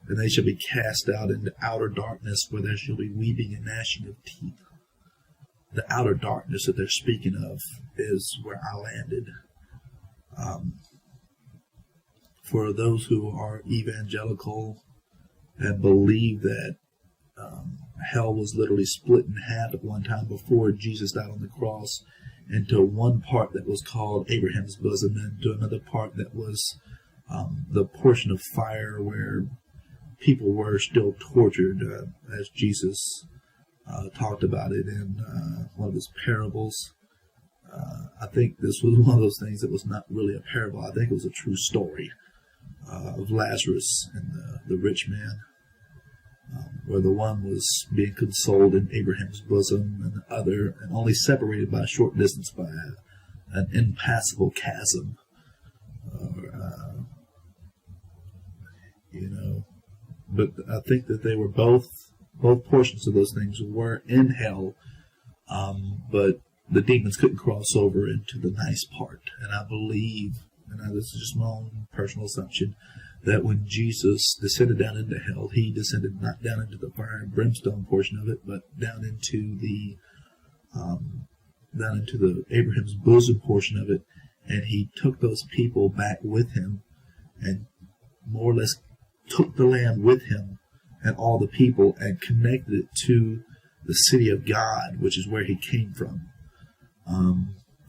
And they shall be cast out into outer darkness, where there shall be weeping and gnashing of teeth. The outer darkness that they're speaking of is where I landed. For those who are evangelical and believe that hell was literally split in half at one time before Jesus died on the cross, into one part that was called Abraham's bosom, and to another part that was the portion of fire where people were still tortured, as Jesus talked about it in one of his parables. I think this was one of those things that was not really a parable. I think it was a true story of Lazarus and the rich man, where the one was being consoled in Abraham's bosom, and the other, and only separated by a short distance by an impassable chasm. But I think that they were both portions of those things were in hell, but the demons couldn't cross over into the nice part. And I believe, and this is just my own personal assumption, that when Jesus descended down into hell, he descended not down into the fire and brimstone portion of it, but down into the Abraham's bosom portion of it, and he took those people back with him, and more or less took the land with him and all the people, and connected it to the city of God, which is where he came from.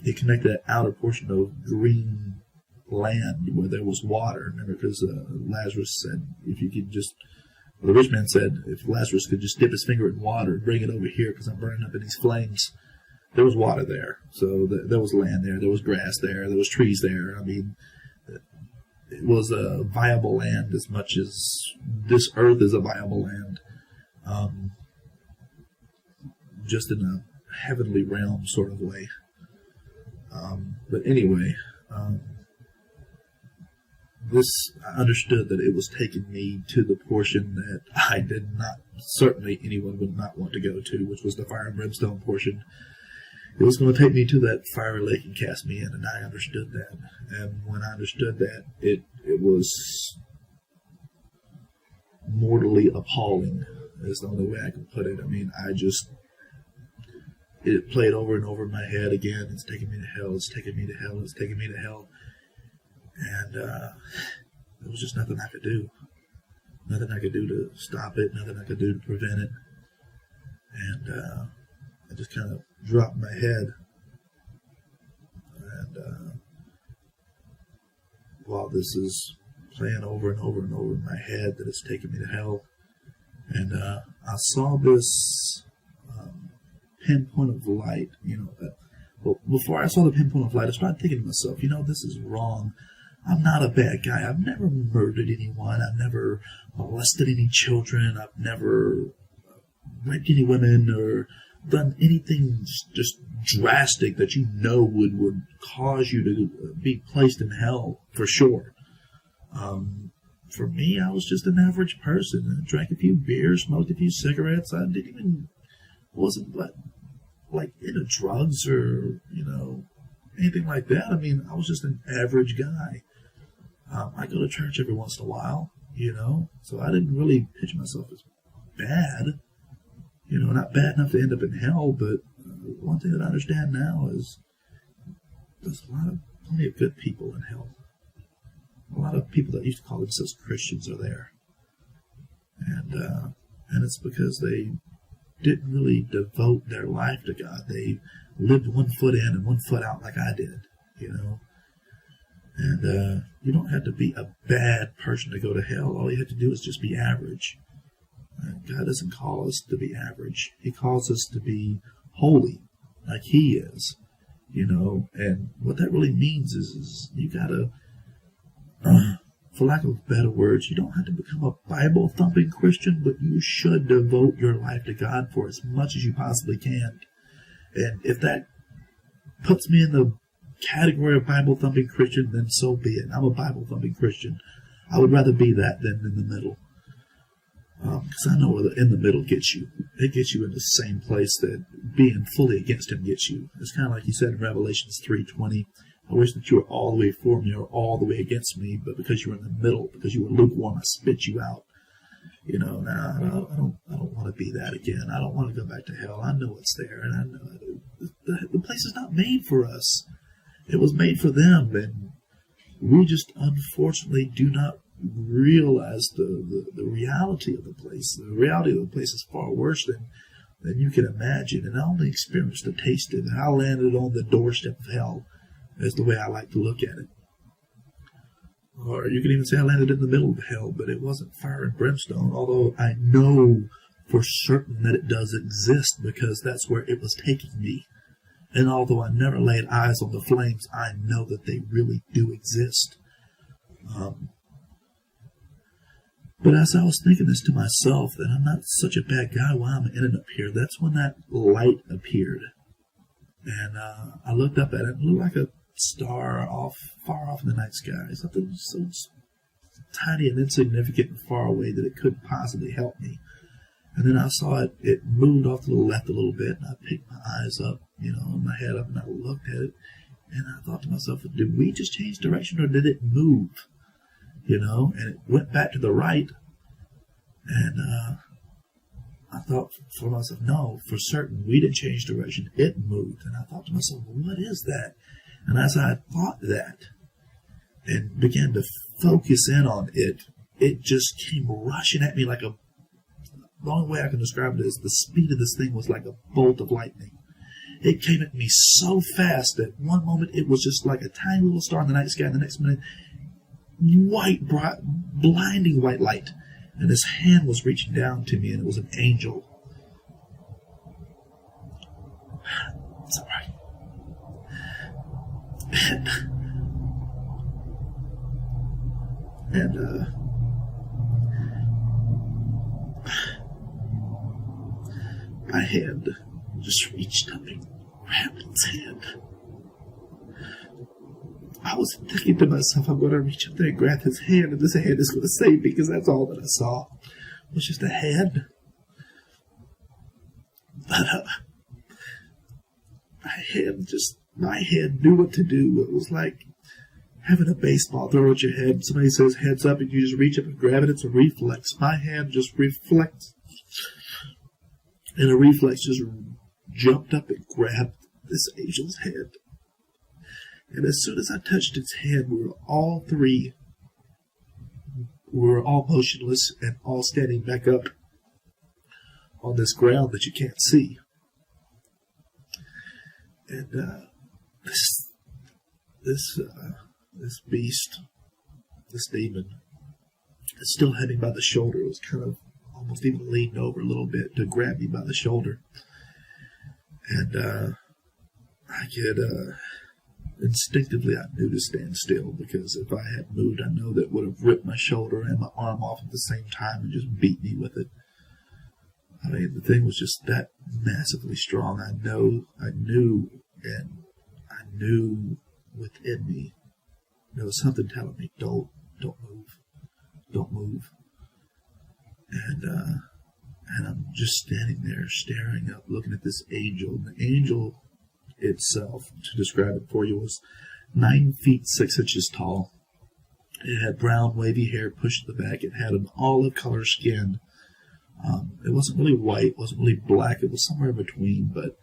He connected that outer portion of green land where there was water. Remember, because Lazarus said, the rich man said, if Lazarus could just dip his finger in water and bring it over here because I'm burning up in these flames, there was water there. So there was land there was grass there was trees there. I mean, it was a viable land as much as this earth is a viable land. Just in a heavenly realm sort of way. But anyway, I understood that it was taking me to the portion that I did not, certainly anyone would not want to go to, which was the fire and brimstone portion. It was going to take me to that fiery lake and cast me in, and I understood that. And when I understood that, it was mortally appalling, is the only way I can put it. I mean, it played over and over in my head again. It's taking me to hell, it's taking me to hell, it's taking me to hell. And there was just nothing I could do. Nothing I could do to stop it, nothing I could do to prevent it. And I just kind of dropped my head. And while this is playing over and over and over in my head that it's taking me to hell, and I saw this pinpoint of light, well, before I saw the pinpoint of light, I started thinking to myself, this is wrong. I'm not a bad guy. I've never murdered anyone. I've never molested any children. I've never raped any women or done anything just drastic that would cause you to be placed in hell for sure. For me, I was just an average person. I drank a few beers, smoked a few cigarettes. I wasn't like into drugs or, anything like that. I mean, I was just an average guy. I go to church every once in a while, so I didn't really picture myself as bad, not bad enough to end up in hell. But one thing that I understand now is there's plenty of good people in hell. A lot of people that used to call themselves Christians are there. And it's because they didn't really devote their life to God. They lived one foot in and one foot out like I did, And you don't have to be a bad person to go to hell. All you have to do is just be average. God doesn't call us to be average. He calls us to be holy, like He is, And what that really means is you gotta, for lack of better words, you don't have to become a Bible-thumping Christian, but you should devote your life to God for as much as you possibly can. And if that puts me in the category of Bible-thumping Christian, then so be it. I'm a Bible-thumping Christian. I would rather be that than in the middle. Because I know where the in the middle gets you. It gets you in the same place that being fully against Him gets you. It's kind of like He said in Revelations 3:20, I wish that you were all the way for me or all the way against me, but because you were in the middle, because you were lukewarm, I spit you out. I don't want to be that again. I don't want to go back to hell. I know it's there, and I know the place is not made for us. It was made for them, and we just unfortunately do not realize the reality of the place. The reality of the place is far worse than you can imagine, and I only experienced a taste of it. I landed on the doorstep of hell. That's the way I like to look at it. Or you can even say I landed in the middle of hell, but it wasn't fire and brimstone, although I know for certain that it does exist because that's where it was taking me. And although I never laid eyes on the flames, I know that they really do exist. But as I was thinking this to myself, that I'm not such a bad guy, why I'm ending up here, that's when that light appeared. And I looked up at it, and it looked like a star far off in the night sky. Something so tiny and insignificant and far away that it couldn't possibly help me. And then I saw it moved off to the left a little bit, and I picked my eyes up, my head up, and I looked at it, and I thought to myself, did we just change direction, or did it move? And it went back to the right, and I thought for myself, no, for certain, we didn't change direction, it moved. And I thought to myself, well, what is that? And as I thought that, and began to focus in on it, it just came rushing at me like the only way I can describe it is the speed of this thing was like a bolt of lightning. It came at me so fast that one moment it was just like a tiny little star in the night sky, and the next minute, white, bright, blinding white light. And this hand was reaching down to me, and it was an angel. It's all right. And my hand just reached up and grabbed its head. I was thinking to myself, I'm going to reach up there and grab his hand, and this hand is going to save me, because that's all that I saw was just a hand. But my hand knew what to do. It was like having a baseball thrown at your head. Somebody says heads up, and you just reach up and grab it. It's a reflex. My hand just reflects, and a reflex just jumped up and grabbed this angel's head. And as soon as I touched its head, we were all motionless and all standing back up on this ground that you can't see. And this beast, this demon, is still had me by the shoulder. It was kind of almost even leaned over a little bit to grab me by the shoulder. And I could... Instinctively, I knew to stand still, because if I had moved, I know that would have ripped my shoulder and my arm off at the same time and just beat me with it. I mean, the thing was just that massively strong. I knew within me, there was something telling me, don't move. And I'm just standing there, staring up, looking at this angel. And the angel itself, to describe it for you, was 9 feet 6 inches tall. It had brown wavy hair pushed to the back. It had an olive color skin. It wasn't really white, wasn't really black. It was somewhere in between, but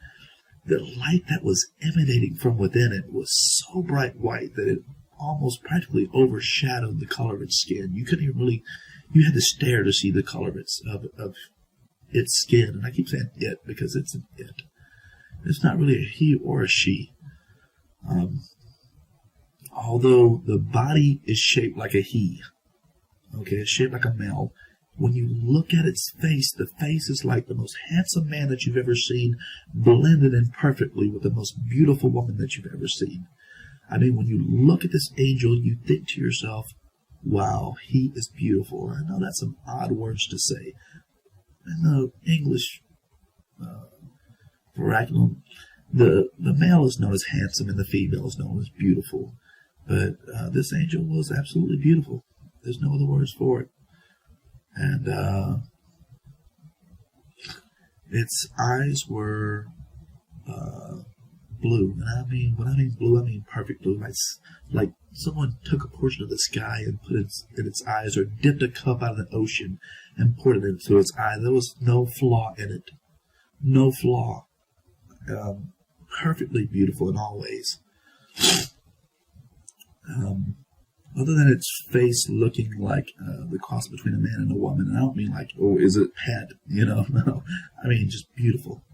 the light that was emanating from within it was so bright white that it almost practically overshadowed the color of its skin. You couldn't even really, you had to stare to see the color of its skin. And I keep saying it because it's an it. It's not really a he or a she. Although the body is shaped like a he. Okay, it's shaped like a male. When you look at its face, the face is like the most handsome man that you've ever seen, blended in perfectly with the most beautiful woman that you've ever seen. I mean, when you look at this angel, you think to yourself, wow, he is beautiful. I know that's some odd words to say. In the English vernacular, the male is known as handsome and the female is known as beautiful. But this angel was absolutely beautiful. There's no other words for it. And its eyes were blue. And when I mean blue, I mean perfect blue. Like someone took a portion of the sky and put it in its eyes, or dipped a cup out of the ocean and poured it into its eye. There was no flaw in it. No flaw. Perfectly beautiful in all ways. Other than its face looking like the cross between a man and a woman. And I don't mean like, oh, is it pet? No. I mean, just beautiful.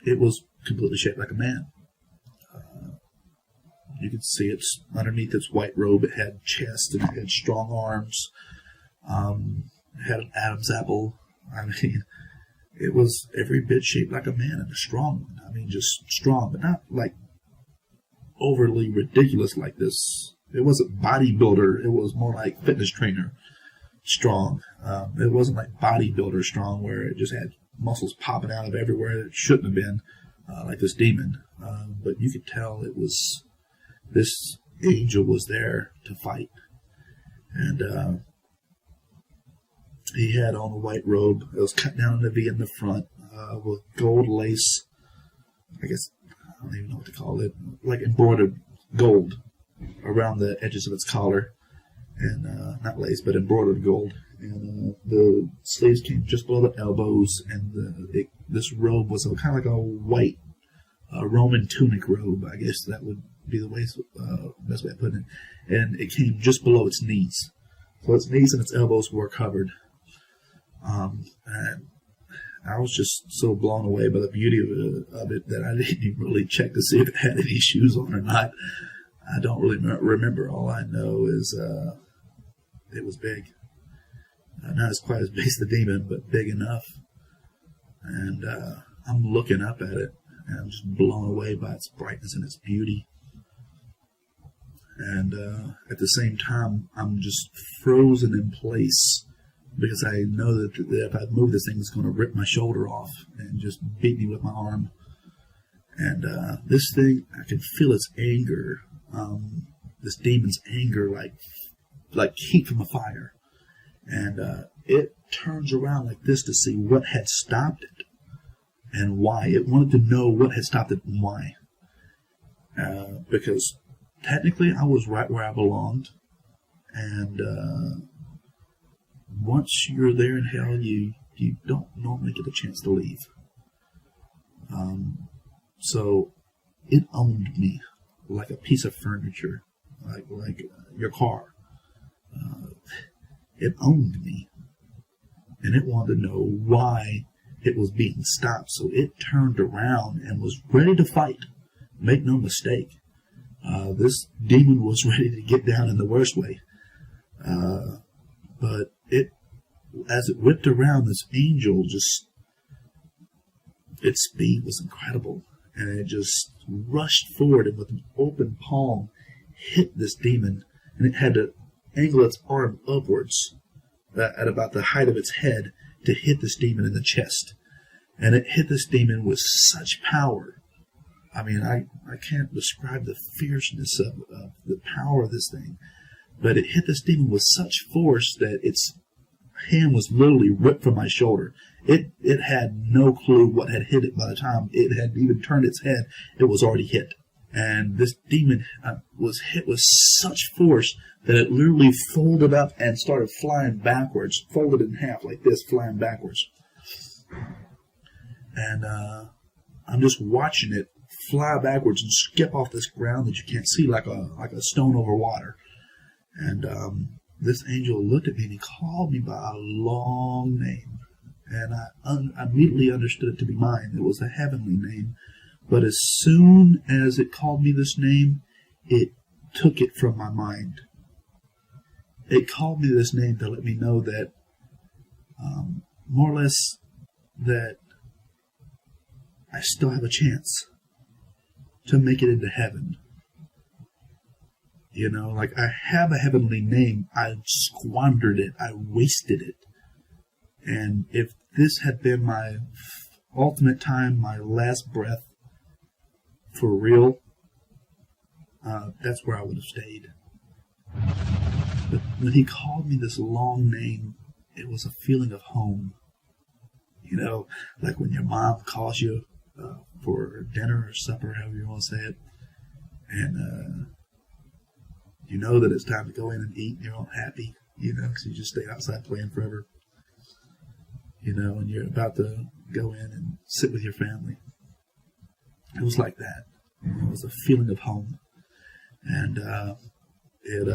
It was completely shaped like a man. You could see it's underneath its white robe. It had chest and it had strong arms. It had an Adam's apple. I mean, it was every bit shaped like a man, and a strong one. I mean, just strong, but not like overly ridiculous like this. It wasn't bodybuilder. It was more like fitness trainer strong. It wasn't like bodybuilder strong, where it just had muscles popping out of everywhere that it shouldn't have been, like this demon. But you could tell it was, this angel was there to fight. And he had on a white robe. It was cut down in a V in the front with gold lace. I guess, I don't even know what to call it. Like embroidered gold around the edges of its collar. And not lace, but embroidered gold. And the sleeves came just below the elbows. And this robe was kind of like a white Roman tunic robe. I guess that would be the best way of putting it. And it came just below its knees. So its knees and its elbows were covered. And I was just so blown away by the beauty of it that I didn't even really check to see if it had any shoes on or not. I don't really remember. All I know is it was big. Not as quite as big as the demon, but big enough. And I'm looking up at it, and I'm just blown away by its brightness and its beauty. And at the same time, I'm just frozen in place because I know that if I move this thing, it's going to rip my shoulder off and just beat me with my arm. And this thing, I can feel its anger, this demon's anger, like heat from a fire. And it turns around like this to see what had stopped it and why. It wanted to know what had stopped it and why. Because technically I was right where I belonged. And once you're there in hell, you don't normally get a chance to leave. So it owned me like a piece of furniture, like your car. It owned me, and it wanted to know why it was being stopped. So it turned around and was ready to fight. Make no mistake, this demon was ready to get down in the worst way. But as it whipped around, this angel its speed was incredible. And it just rushed forward and with an open palm hit this demon. And it had to angle its arm upwards at about the height of its head to hit this demon in the chest. And it hit this demon with such power. I mean, I can't describe the fierceness of the power of this thing. But it hit this demon with such force that its hand was literally ripped from my shoulder. It had no clue what had hit it by the time it had even turned its head. It was already hit. And this demon was hit with such force that it literally folded up and started flying backwards, folded in half like this, flying backwards. And I'm just watching it fly backwards and skip off this ground that you can't see like a stone over water. And this angel looked at me and he called me by a long name. And I immediately understood it to be mine. It was a heavenly name. But as soon as it called me this name, it took it from my mind. It called me this name to let me know that, more or less, that I still have a chance to make it into heaven. You know, like I have a heavenly name. I squandered it. I wasted it. And if this had been my ultimate time, my last breath, for real, that's where I would have stayed. But when he called me this long name, it was a feeling of home. You know, like when your mom calls you for dinner or supper, however you want to say it, and you know that it's time to go in and eat, and you're all happy, you know, because you just stayed outside playing forever. You know, and you're about to go in and sit with your family. It was like that. It was a feeling of home. And it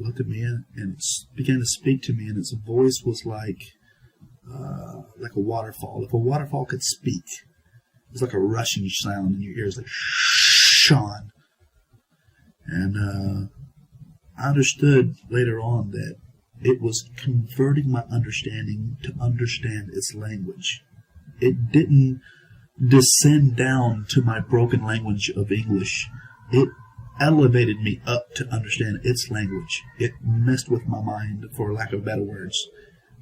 looked at me and it began to speak to me, and its voice was like a waterfall. If a waterfall could speak, it was like a rushing sound in your ears, like Shawn. And I understood later on that it was converting my understanding to understand its language. It didn't descend down to my broken language of English. It elevated me up to understand its language. It messed with my mind, for lack of better words,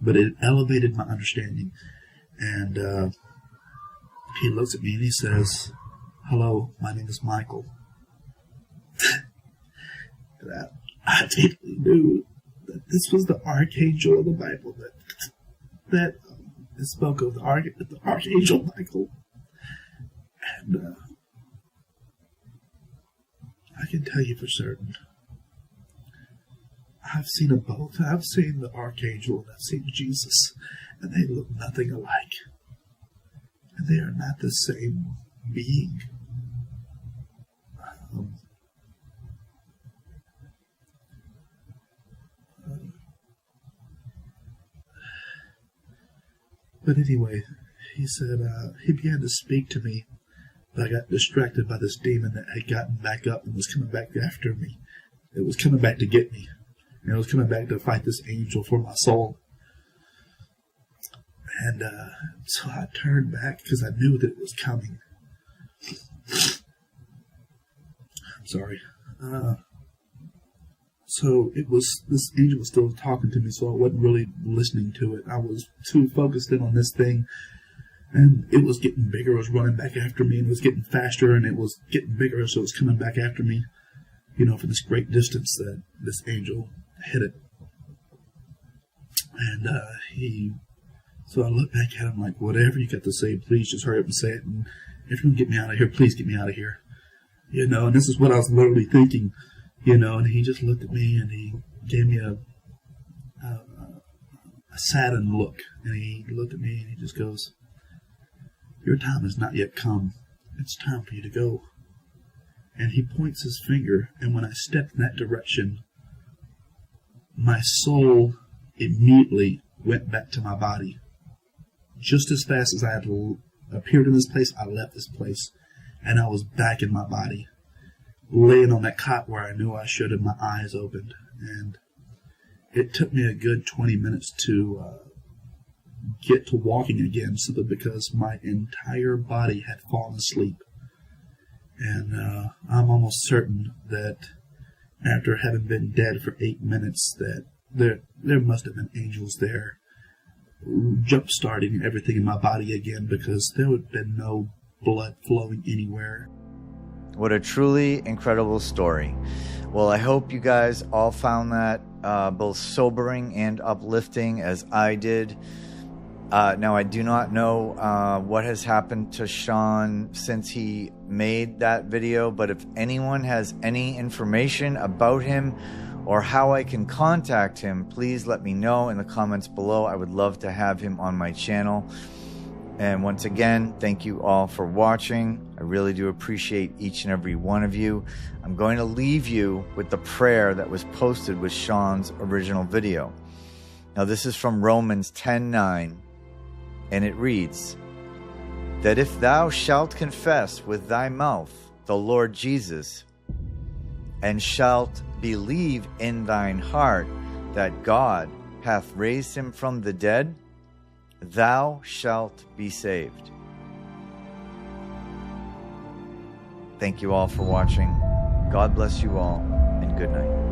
but it elevated my understanding. And he looks at me and he says, "Hello, my name is Michael." And I immediately knew that this was the archangel of the Bible that spoke of the archangel Michael. And I can tell you for certain, I've seen them both. I've seen the archangel and I've seen Jesus, and they look nothing alike. And they are not the same being. But anyway, he said, he began to speak to me, but I got distracted by this demon that had gotten back up and was coming back after me. It was coming back to get me. And it was coming back to fight this angel for my soul. And so I turned back because I knew that it was coming. I'm sorry. So this angel was still talking to me, so I wasn't really listening to it. I was too focused in on this thing, and it was getting bigger. It was running back after me, and it was getting faster, and it was getting bigger, so it was coming back after me, for this great distance that this angel hit it. And so I looked back at him like, whatever you got to say, please just hurry up and say it, and if you can get me out of here, please get me out of here. And this is what I was literally thinking, and he just looked at me and he gave me a saddened look, and he looked at me and he just goes, your time has not yet come. It's time for you to go. And he points his finger, and when I stepped in that direction, my soul immediately went back to my body. Just as fast as I had appeared in this place, I left this place, and I was back in my body, laying on that cot where I knew I should, and my eyes opened. And it took me a good 20 minutes to get to walking again, simply because my entire body had fallen asleep. And I'm almost certain that after having been dead for 8 minutes, that there must have been angels there jump-starting everything in my body again, because there would have been no blood flowing anywhere. What a truly incredible story. Well, I hope you guys all found that both sobering and uplifting as I did. Now, I do not know what has happened to Shawn since he made that video, but if anyone has any information about him or how I can contact him, please let me know in the comments below. I would love to have him on my channel. And once again, thank you all for watching. I really do appreciate each and every one of you. I'm going to leave you with the prayer that was posted with Shawn's original video. Now, this is from Romans 10:9, and it reads, that if thou shalt confess with thy mouth the Lord Jesus, and shalt believe in thine heart that God hath raised him from the dead, thou shalt be saved. Thank you all for watching. God bless you all, and good night.